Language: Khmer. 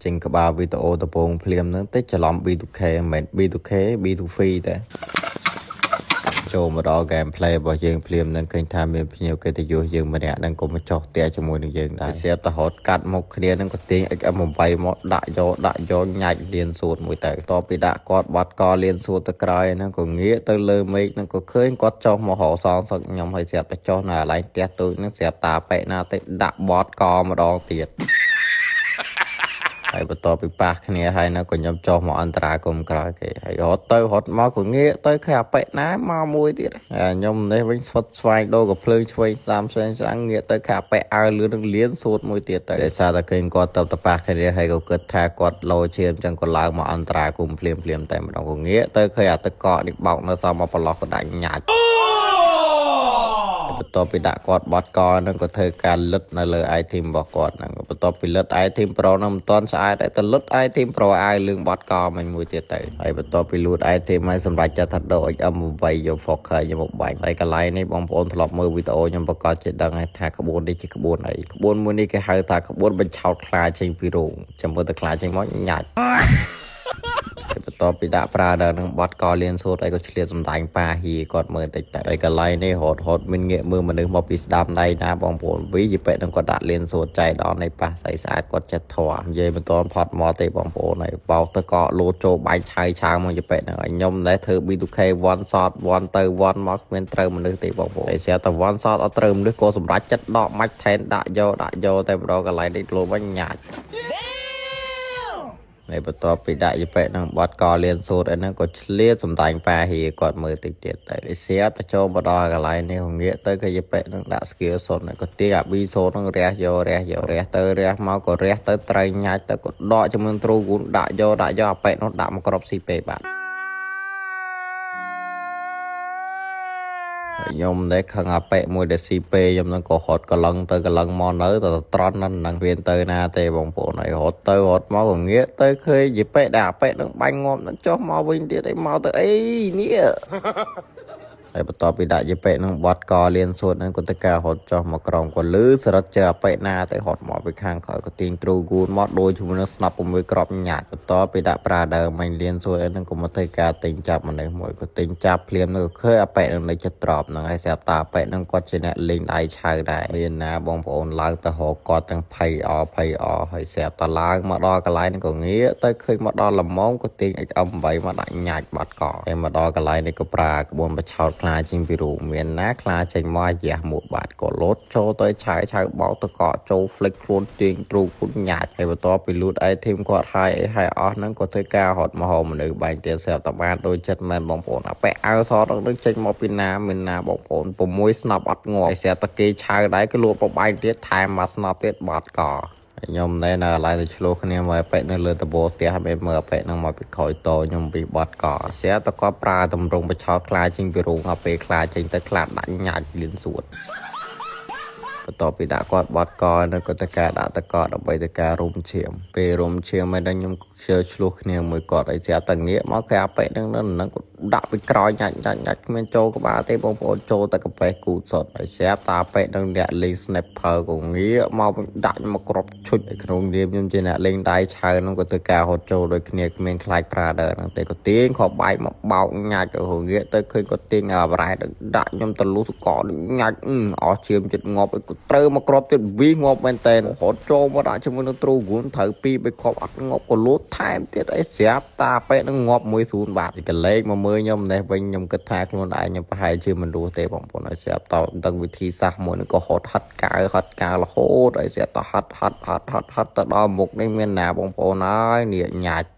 ចេញក្បាលវីដេអូដំបូងភ្លាមហ្នឹងតិចច្រឡំ B2K មិនមែន B2K B2F តែចូលមកដល់ gameplay របស់យើងភ្លាមនឹងឃើញថាមានភ្ញៀវកិត្តិយសយើងម្នាក់នឹងក៏មកចោះផ្ទះជាមួយនឹងយើងដែរស្រាប់តែរត់កាត់មុខគ្នានឹងក៏ទាញ XM8 មកដាក់យកញ៉ាច់លៀនសួតមួយទៅតពីដាក់គាត់បាត់កលៀនសួតទៅក្រោយហ្នឹងក៏ងាកទៅលើមេឃហ្នឹងក៏ឃើញគាត់ចោះមករកសងសឹកខ្ញុំហើយស្រាប់តែចោះនៅកន្លែងផ្ទះទូចហ្នឹងស្រាប់តាប៉ែណាទៅដាក់បតកម្ដងទៀតហើយបន្ទាប់ពីប៉ះគ្នាហើយនៅក៏ខ្ញុំចុះមកអន្តរាគមក្រោយគេហើយរត់មកក៏ងាកទៅឃើញអាប៉ែណាមកមួយទៀតខ្ញុំនេះវិញស្វិតស្វាយដូរក៏ភ្លើងឆ្វេងតាមផ្សេងងាកទៅឃើញអាប៉ែអើលឿននឹងលៀនសួតមួយទៀតទៅដោយសារតែឃើញគាត់ទៅប៉ះគ្នាហើយក៏គិតថាគាត់លោឈាមអញ្ចឹងក៏ឡើងមកអន្តរាគមភ្លាមតែម្ដងក៏ងាកទៅឃើញអាទឹកកកនេះបោកនៅសល់មកប្រឡោះក៏ដាក់ញ៉ាច់បន្ទាប់ពីដាក់គាត់បត់កហ្នឹងក៏ធ្វើការលឹតនៅលើ item របស់គាត់ហ្នឹងបន្ទាប់ពីលឹត item Pro ហ្នឹងមិនទាន់ស្អាតតែទៅលឹត item Pro អាវលឿងបត់កមិញមួយទៀតទៅហើយបន្ទាប់ពីលូត item ហើយសម្រាប់ចាត់ថាដូរ XM8 យក Focus យកមកបាញ់ហើយកន្លែងនេះបងប្អូនធ្លាប់មើលវីដេអូខ្ញុំប្រកាសជាដឹងហើយថាក្បួននេះជាក្បួនអីក្បួនមួយនេះគេហៅថាក្បួនបញ្ឆោតខ្លាចេញពីរោងចាំមើលទៅខ្លាចេញមកញ៉ាច់បន្ទាប់ពីដាក់ប្រាដល់នឹងបត់កលៀនសួតអីក៏ឆ្លៀតសំដាញ់ប៉ាហ៊ីគាត់មើលតិចតែហើយកន្លែងនេះរត់មានងាកមើលមនុស្សមកពីស្ដាំដៃណាបងប្អូនវីយពេនឹងគាត់ដាក់លៀនសួតចៃដល់នៃប៉ះស្អីស្អាតគាត់ចិត្តធွာនិយាយមិនទាន់ផត់មកទេបងប្អូនហើយបោកទៅកកលោតចូលបាញ់ឆាយមកយពេនឹងឲ្យខ្ញុំដែរធ្វើ B2K one shot one ទៅ one មកគ្មានត្រូវមនុស្សទេបងប្អូនតែស្រាប់តែ one shot អត់ត្រូវមនុស្សក៏សម្រេចចិត្តដកមាច់ថែនដាក់យកតែម្ដងកន្លែងនេះលោវិញញ៉ាច់ហើយបន្ទាប់ពីដាក់យពេនឹងបត់កលៀនសួតអីហ្នឹងក៏ឆ្លៀតសំដាញ់ប៉ាហ៊ីគាត់មើលតិចទៀតតែស្រាប់តែចូលមកដល់កន្លែងនេះងាកទៅក៏យពេនឹងដាក់ skill សុនក៏ទាញអា B សូននឹងរះទៅរះមកក៏រះទៅត្រូវញ៉ាច់ទៅក៏ដកជាមួយទ្រូគូនដាក់យកអាប៉ែនោះដាក់មកក្របស៊ីពេបាទខ្ញុំដែរខឹងអាប៉ែមួយដែលស៊ីពេខ្ញុំនឹងក៏ហត់កលឹងមកនៅតែត្រន់នឹងវាទៅណាទេបងប្អូនហើយរត់មកក៏ងាកទៅឃើញយីប៉ែដែលអាប៉ែនឹងបាញ់ងាប់នឹងចុះមកវិញទៀតអីមកទៅអីនេះហើយបន្ទាប់ពីដាក់យីប៉ែនឹងបត់កលៀនសួតនឹងក៏ទៅការរត់ចុះមកក្រោមក៏លឺសរិតចេះអាប៉ែណាទៅរត់មកពីខាងក្រោយក៏ទាញទ្រូគូនមកដូចជាមួយនឹងស្នាប់6ក្របញ៉ាច់បន្ទាប់ពីដាក់ប្រាដើមមិញលៀនសួតនឹងក៏មកធ្វើការទិញចាប់មនុស្សមួយក៏ទិញចាប់ភ្លាមនឹងក៏ឃើញអាប៉ែនឹងនៅចិត្តត្រប់នឹងហើយស្រាប់តាអាប៉ែនឹងគាត់ជាអ្នកលេងដៃឆៅដែរមានណាបងប្អូនឡើងទៅរកគាត់ទាំងភ័យអហើយស្រាប់តាឡើងមកដល់កន្លែងនេះក៏ងាកទៅឃើញមកដល់លំមក៏ទាញ XM8 មកដាក់ញ៉ាច់បាត់កហើយមកដល់កន្លែងនេះក៏ប្រាក្បួនបឆោតខ្លាចេញពីរូងមានណាខ្លាចេញមករះមួយបាត់ក៏លោតចូលទៅឆៅបោកទៅកកចូលហ្លិចខ្លួនទាញទ្រូគុណញ៉ាច់ហើយបន្ទាប់ពីលូតអីធីមគាត់ហើយអស់ហ្នឹងក៏ធ្វើការរត់មកហៅមនុស្សបាញ់ទៀតស្រាប់តែបានដូចចិត្តមែនបងប្អូនអាប៉ែអើសនឹងចេញមកពីណាមានណាបងប្អូន6ស្នប់អត់ងាប់ហើយស្រាប់តែគេឆៅដែរក៏លូតបបាញ់ទៀតថែមមកស្នប់ទៀតបាត់កខ្ញុំនៅកន្លែងទៅឆ្លោះគ្នាមកអាប៉ែនៅលើតបោផ្ទះហើយមើលអាប៉ែនឹងមកពីក្រោយតខ្ញុំពីបាត់កស្រាប់តែគាត់ប្រើតម្រងបឆោតខ្លាចេញពីរូងអាពេលខ្លាចេញទៅខ្លាដាក់ញ៉ាច់លៀនសួតបន្ទាប់ពីដាក់គាត់បត់កនៅក៏ទៅការដាក់តកដើម្បីទៅការរុំឈាមពេលរុំឈាមហើយដល់ខ្ញុំឆ្លោះគ្នាមួយគាត់ឲ្យស្រាប់តែងាកមកគេអាប៉ែនឹងក៏ដាក់ពីក្រោយញ៉ាច់គ្មានចូលក្បាលទេបងប្អូនចូលតែកាប៉េះគូសុតហើយស្រាប់តាប៉ែនឹងអ្នកលេង sniper ក៏ងាកមកដាក់មកក្របឈុចក្នុងនាមខ្ញុំជាអ្នកលេងដៃឆៅនឹងក៏ទៅការហត់ចូលដូចគ្នាគ្មានខ្លាចប្រាដឺហ្នឹងទេក៏ទាញខោបាយមកបោកញ៉ាច់ក៏ងាកទៅឃើញក៏ទាញអាប្រែដាក់ខ្ញុំទៅលុះកកញ៉ាច់អស់ឈាមចិត្តងាប់ក៏ត្រូវមកក្របទៀតវីងាប់មែនតើហត់ចូលមកដាក់ជាមួយនឹងទ្រូគូនត្រូវ2 3គ្រាប់អត់ងាប់ក៏លូតថែមទៀតអីស្រាប់តាប៉ែនឹងងាប់1-0បាទកលេចមកមើលខ្ញុំនេះវិញខ្ញុំគិតថាខ្លួនឯងខ្ញុំប្រហែលជាមិនរស់ទេបងប្អូនហើយស្រាប់តដឹងវិធីសាស្ត្រមួយនឹងក៏ហត់ហាត់កាវរហូតហើយស្រាប់តហាត់ទៅដល់មុខនេះមានណាបងប្អូនហើយនេះញ៉ាច់